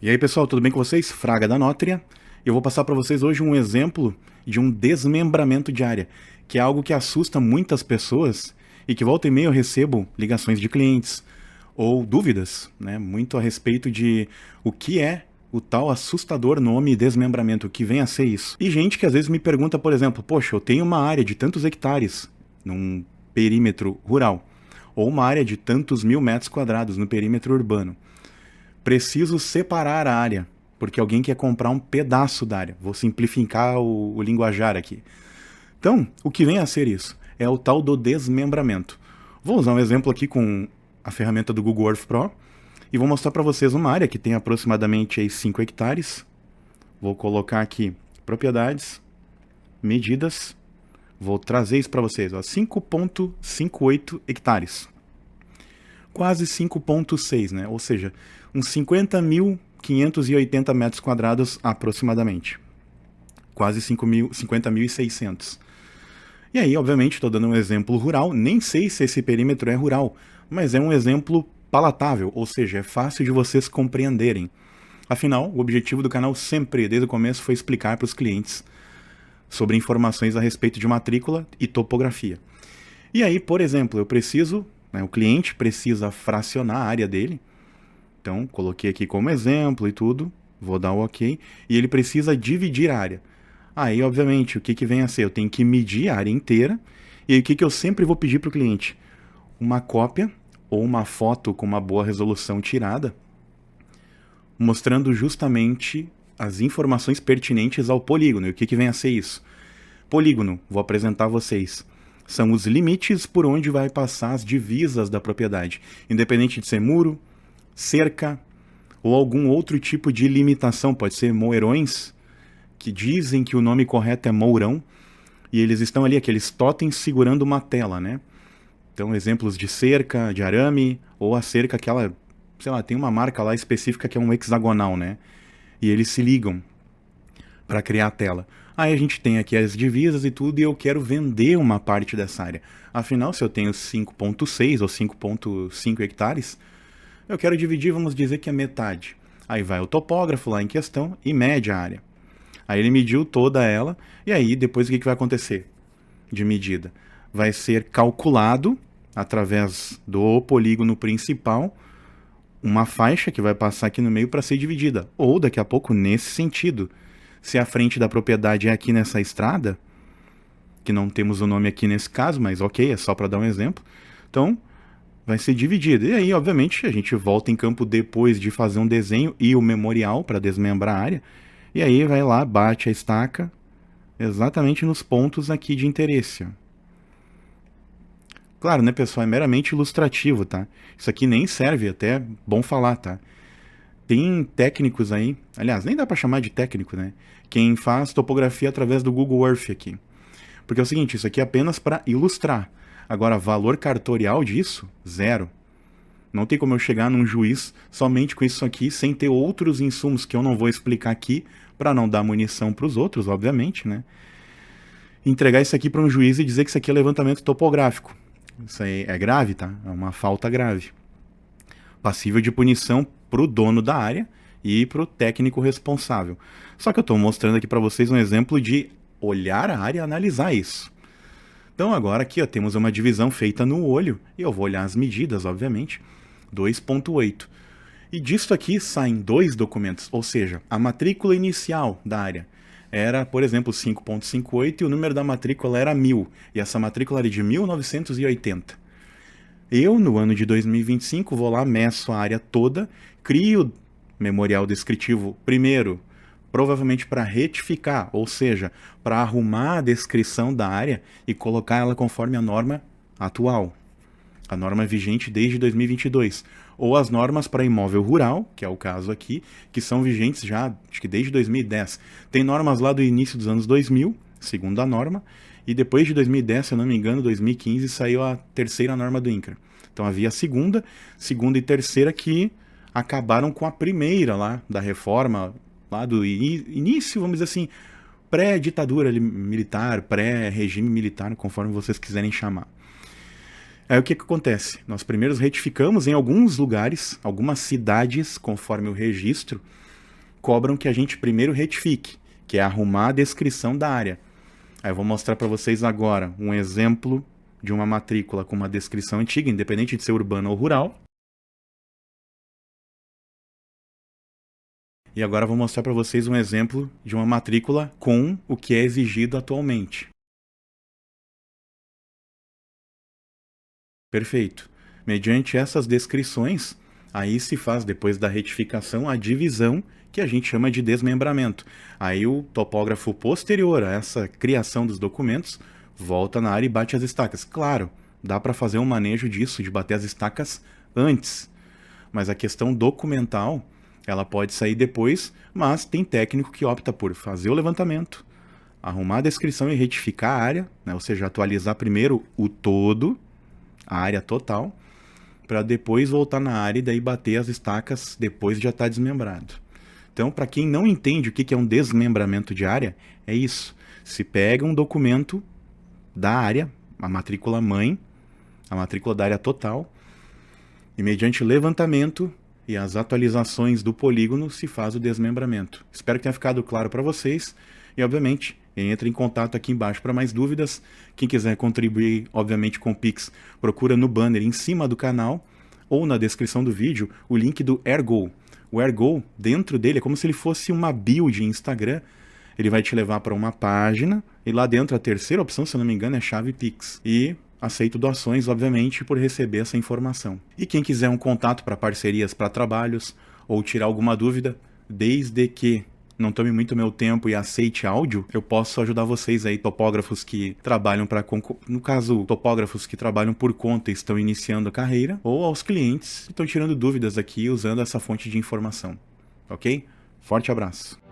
E aí pessoal, tudo bem com vocês? Fraga da Nótria. Eu vou passar para vocês hoje um exemplo de um desmembramento de área, que é algo que assusta muitas pessoas e que volta e meia eu recebo ligações de clientes ou dúvidas, né, muito a respeito de o que é o tal assustador nome desmembramento, o que vem a ser isso. E gente que às vezes me pergunta, por exemplo, poxa, eu tenho uma área de tantos hectares num perímetro rural, ou uma área de tantos mil metros quadrados no perímetro urbano. Preciso separar a área, porque alguém quer comprar um pedaço da área. Vou simplificar o linguajar aqui. Então, o que vem a ser isso? É o tal do desmembramento. Vou usar um exemplo aqui com a ferramenta do Google Earth Pro e vou mostrar para vocês uma área que tem aproximadamente aí 5 hectares. Vou colocar aqui propriedades, medidas, vou trazer isso para vocês, 5,58 hectares. Quase 5,6, né? Ou seja, uns 50.580 metros quadrados aproximadamente. Quase 50.600. E aí, obviamente, estou dando um exemplo rural. Nem sei se esse perímetro é rural, mas é um exemplo palatável, ou seja, é fácil de vocês compreenderem. Afinal, o objetivo do canal sempre, desde o começo, foi explicar para os clientes sobre informações a respeito de matrícula e topografia. E aí, por exemplo, eu preciso, né, o cliente precisa fracionar a área dele. Então, coloquei aqui como exemplo e tudo, vou dar o OK, e ele precisa dividir a área. Aí, obviamente, o que vem a ser? Eu tenho que medir a área inteira, e aí o que eu sempre vou pedir para o cliente? Uma cópia ou uma foto com uma boa resolução tirada, mostrando justamente as informações pertinentes ao polígono. E o que vem a ser isso? Polígono, vou apresentar a vocês. São os limites por onde vai passar as divisas da propriedade, independente de ser muro, cerca ou algum outro tipo de limitação, pode ser moerões, que dizem que o nome correto é mourão, e eles estão ali, aqueles totens segurando uma tela, né? Então, exemplos de cerca, de arame, ou a cerca que ela, sei lá, tem uma marca lá específica que é um hexagonal, né? E eles se ligam para criar a tela. Aí a gente tem aqui as divisas e tudo, e eu quero vender uma parte dessa área. Afinal, se eu tenho 5,6 ou 5,5 hectares, eu quero dividir, vamos dizer que é metade. Aí vai o topógrafo lá em questão e mede a área. Aí ele mediu toda ela, e aí depois o que vai acontecer de medida? Vai ser calculado, através do polígono principal, uma faixa que vai passar aqui no meio para ser dividida. Ou daqui a pouco nesse sentido. Se a frente da propriedade é aqui nessa estrada, que não temos o nome aqui nesse caso, mas ok, é só para dar um exemplo. Então, vai ser dividido. E aí, obviamente, a gente volta em campo depois de fazer um desenho e o memorial para desmembrar a área. E aí vai lá, bate a estaca exatamente nos pontos aqui de interesse. Claro, né, pessoal, é meramente ilustrativo, tá? Isso aqui nem serve, até é bom falar, tá? Tem técnicos aí, aliás, nem dá para chamar de técnico, né? Quem faz topografia através do Google Earth aqui. Porque é o seguinte, isso aqui é apenas para ilustrar. Agora, valor cartorial disso, zero. Não tem como eu chegar num juiz somente com isso aqui, sem ter outros insumos que eu não vou explicar aqui, para não dar munição para os outros, obviamente, né? Entregar isso aqui para um juiz e dizer que isso aqui é levantamento topográfico. Isso aí é grave, tá? É uma falta grave. Passível de punição para o dono da área e para o técnico responsável. Só que eu estou mostrando aqui para vocês um exemplo de olhar a área e analisar isso. Então agora aqui ó, temos uma divisão feita no olho, e eu vou olhar as medidas, obviamente, 2,8. E disso aqui saem dois documentos, ou seja, a matrícula inicial da área era, por exemplo, 5,58 e o número da matrícula era 1000, e essa matrícula era de 1980. Eu, no ano de 2025, vou lá, meço a área toda, crio memorial descritivo primeiro, provavelmente para retificar, ou seja, para arrumar a descrição da área e colocar ela conforme a norma atual, a norma vigente desde 2022, ou as normas para imóvel rural, que é o caso aqui, que são vigentes já, acho que desde 2010. Tem normas lá do início dos anos 2000, segundo a norma, e depois de 2010, se eu não me engano, 2015, saiu a terceira norma do INCRA. Então havia a segunda e terceira que acabaram com a primeira lá da reforma, lá do início, vamos dizer assim, pré-ditadura militar, pré-regime militar, conforme vocês quiserem chamar. Aí o que acontece? Nós primeiros retificamos em alguns lugares, algumas cidades, conforme o registro, cobram que a gente primeiro retifique, que é arrumar a descrição da área. Aí eu vou mostrar para vocês agora um exemplo de uma matrícula com uma descrição antiga, independente de ser urbana ou rural. E agora eu vou mostrar para vocês um exemplo de uma matrícula com o que é exigido atualmente. Perfeito. Mediante essas descrições, aí se faz, depois da retificação, a divisão que a gente chama de desmembramento. Aí o topógrafo posterior a essa criação dos documentos volta na área e bate as estacas. Claro, dá para fazer um manejo disso, de bater as estacas antes, mas a questão documental, ela pode sair depois, mas tem técnico que opta por fazer o levantamento, arrumar a descrição e retificar a área, né? Ou seja, atualizar primeiro o todo, a área total, para depois voltar na área e daí bater as estacas depois de já estar desmembrado. Então, para quem não entende o que é um desmembramento de área, é isso. Se pega um documento da área, a matrícula mãe, a matrícula da área total, e mediante levantamento e as atualizações do polígono se faz o desmembramento. Espero que tenha ficado claro para vocês e, obviamente, entre em contato aqui embaixo para mais dúvidas. Quem quiser contribuir, obviamente, com o Pix, procura no banner em cima do canal ou na descrição do vídeo o link do Ergo. O Ergo, dentro dele, é como se ele fosse uma bio de Instagram. Ele vai te levar para uma página e lá dentro a terceira opção, se eu não me engano, é chave Pix. E aceito doações, obviamente, por receber essa informação. E quem quiser um contato para parcerias para trabalhos ou tirar alguma dúvida, desde que não tome muito meu tempo e aceite áudio, eu posso ajudar vocês aí, topógrafos que trabalham para, no caso, topógrafos que trabalham por conta e estão iniciando a carreira, ou aos clientes que estão tirando dúvidas aqui usando essa fonte de informação. Ok? Forte abraço.